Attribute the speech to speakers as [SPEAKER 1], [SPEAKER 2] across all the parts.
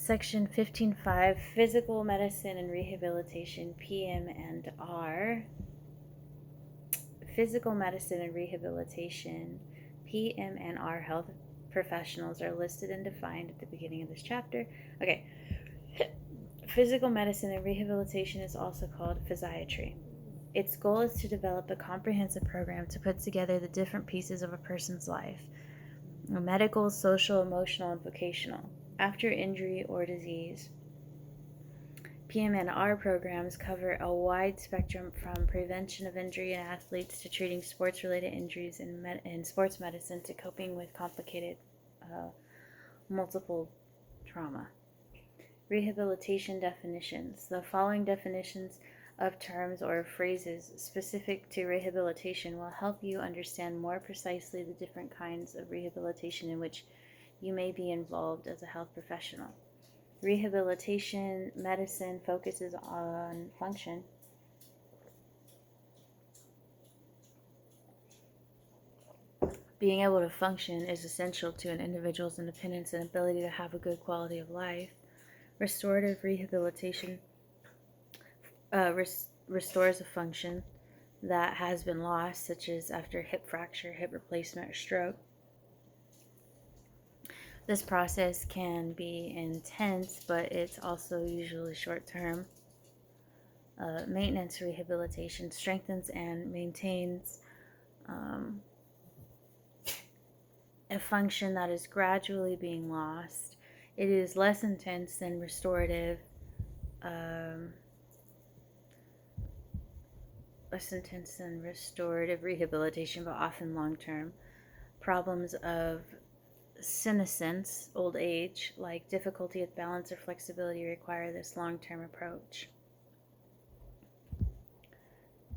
[SPEAKER 1] Section 15.5, Physical Medicine and Rehabilitation, PM&R. Physical Medicine and Rehabilitation, PM&R health professionals are listed and defined at the beginning of this chapter. Okay. Physical medicine and rehabilitation is also called physiatry. Its goal is to develop a comprehensive program to put together the different pieces of a person's life: medical, social, emotional, and vocational. After injury or disease, PM&R programs cover a wide spectrum from prevention of injury in athletes to treating sports-related injuries in sports medicine to coping with complicated multiple trauma. Rehabilitation definitions. The following definitions of terms or phrases specific to rehabilitation will help you understand more precisely the different kinds of rehabilitation in which you may be involved as a health professional. Rehabilitation medicine focuses on function. Being able to function is essential to an individual's independence and ability to have a good quality of life. Restorative rehabilitation restores a function that has been lost, such as after hip fracture, hip replacement, or stroke. This process can be intense, but it's also usually short-term. Maintenance rehabilitation strengthens and maintains a function that is gradually being lost. It is less intense than restorative rehabilitation, but often long-term. Problems of senescence, old age, like difficulty with balance or flexibility, require this long-term approach.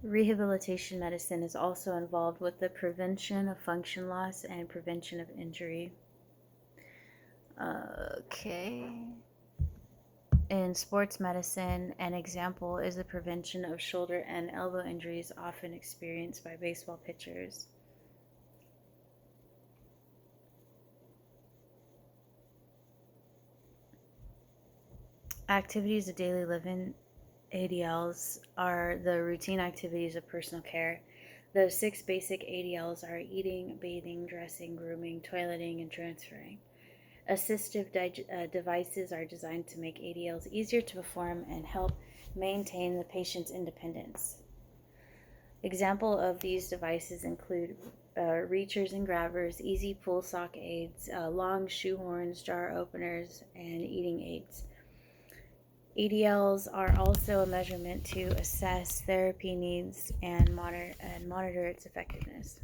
[SPEAKER 1] Rehabilitation medicine is also involved with the prevention of function loss and prevention of injury. In sports medicine, an example is the prevention of shoulder and elbow injuries often experienced by baseball pitchers. Activities of daily living, ADLs, are the routine activities of personal care. Those 6 basic ADLs are eating, bathing, dressing, grooming, toileting, and transferring. Assistive devices are designed to make ADLs easier to perform and help maintain the patient's independence. Example of these devices include reachers and grabbers, easy pull sock aids, long shoehorns, jar openers, and eating aids. ADLs are also a measurement to assess therapy needs and monitor its effectiveness.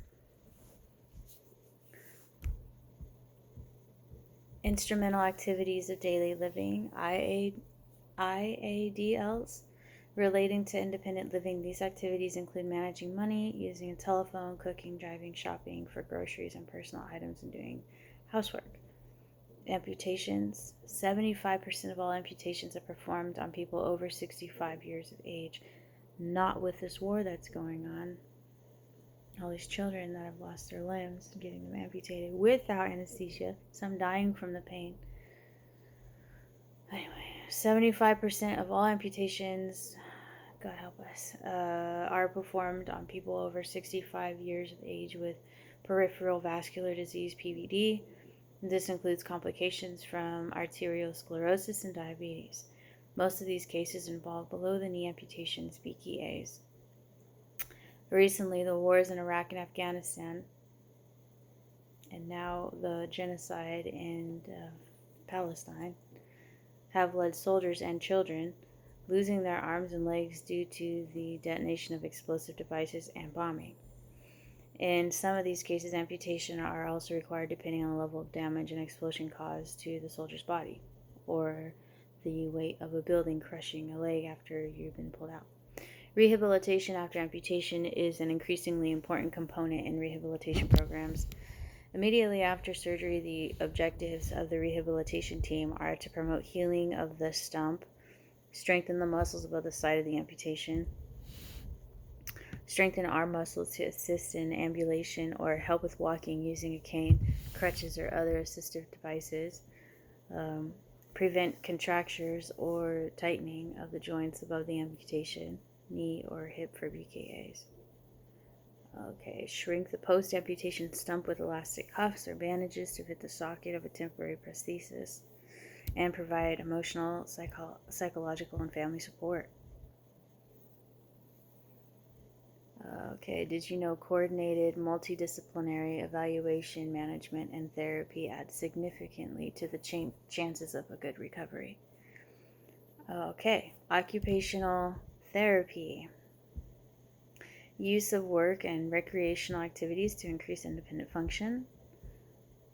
[SPEAKER 1] Instrumental activities of daily living, IADLs, relating to independent living. These activities include managing money, using a telephone, cooking, driving, shopping for groceries and personal items, and doing housework. Amputations. 75% of all amputations are performed on people over 65 years of age. Not with this war that's going on. All these children that have lost their limbs, getting them amputated without anesthesia, some dying from the pain. Anyway, 75% of all amputations, God help us, are performed on people over 65 years of age with peripheral vascular disease, PVD. This includes complications from arteriosclerosis and diabetes. Most of these cases involve below-the-knee amputations, BKAs. Recently, the wars in Iraq and Afghanistan, and now the genocide in Palestine, have led soldiers and children losing their arms and legs due to the detonation of explosive devices and bombing. In some of these cases, amputation are also required depending on the level of damage an explosion caused to the soldier's body, or the weight of a building crushing a leg after you've been pulled out. Rehabilitation after amputation is an increasingly important component in rehabilitation programs. Immediately after surgery, the objectives of the rehabilitation team are to promote healing of the stump, strengthen the muscles above the site of the amputation, strengthen arm muscles to assist in ambulation or help with walking using a cane, crutches, or other assistive devices, prevent contractures or tightening of the joints above the amputation, knee or hip for BKAs. Okay, shrink the post-amputation stump with elastic cuffs or bandages to fit the socket of a temporary prosthesis, and provide emotional, psychological, and family support. Okay, did you know coordinated multidisciplinary evaluation, management, and therapy adds significantly to the chances of a good recovery? Okay, occupational therapy. Use of work and recreational activities to increase independent function.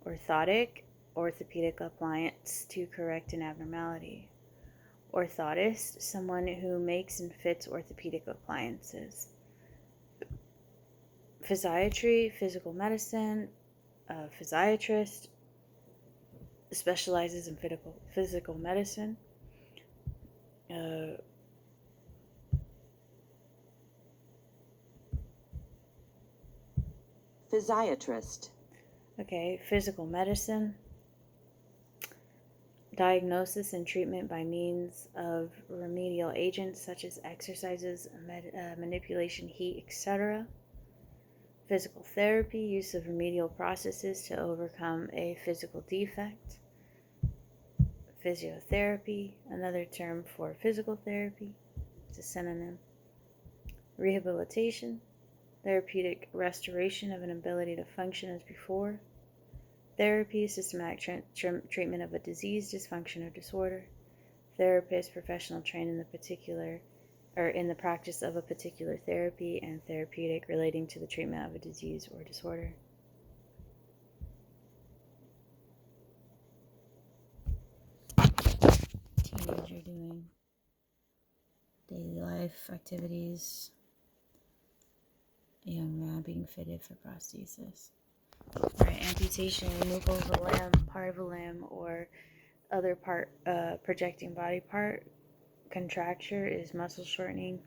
[SPEAKER 1] Orthopedic appliance to correct an abnormality. Orthotist, someone who makes and fits orthopedic appliances. Physiatry, physical medicine, physiatrist specializes in physical medicine.
[SPEAKER 2] Physiatrist.
[SPEAKER 1] Okay, physical medicine. Diagnosis and treatment by means of remedial agents such as exercises, manipulation, heat, etc. Physical therapy, use of remedial processes to overcome a physical defect. Physiotherapy, another term for physical therapy, it's a synonym. Rehabilitation, therapeutic restoration of an ability to function as before. Therapy, systematic treatment of a disease, dysfunction, or disorder. Therapist, professional trained in the practice of a particular therapy, and therapeutic relating to the treatment of a disease or disorder. Teenager doing daily life activities. A young man being fitted for prosthesis. Alright, amputation, removal of a limb, part of a limb, or other part, projecting body part. Contracture is muscle shortening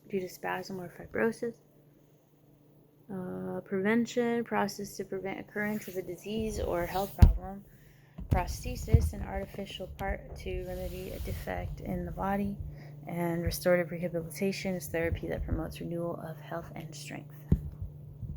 [SPEAKER 1] due to spasm or fibrosis. Prevention, process to prevent occurrence of a disease or health problem. Prosthesis, an artificial part to remedy a defect in the body. And restorative rehabilitation is therapy that promotes renewal of health and strength.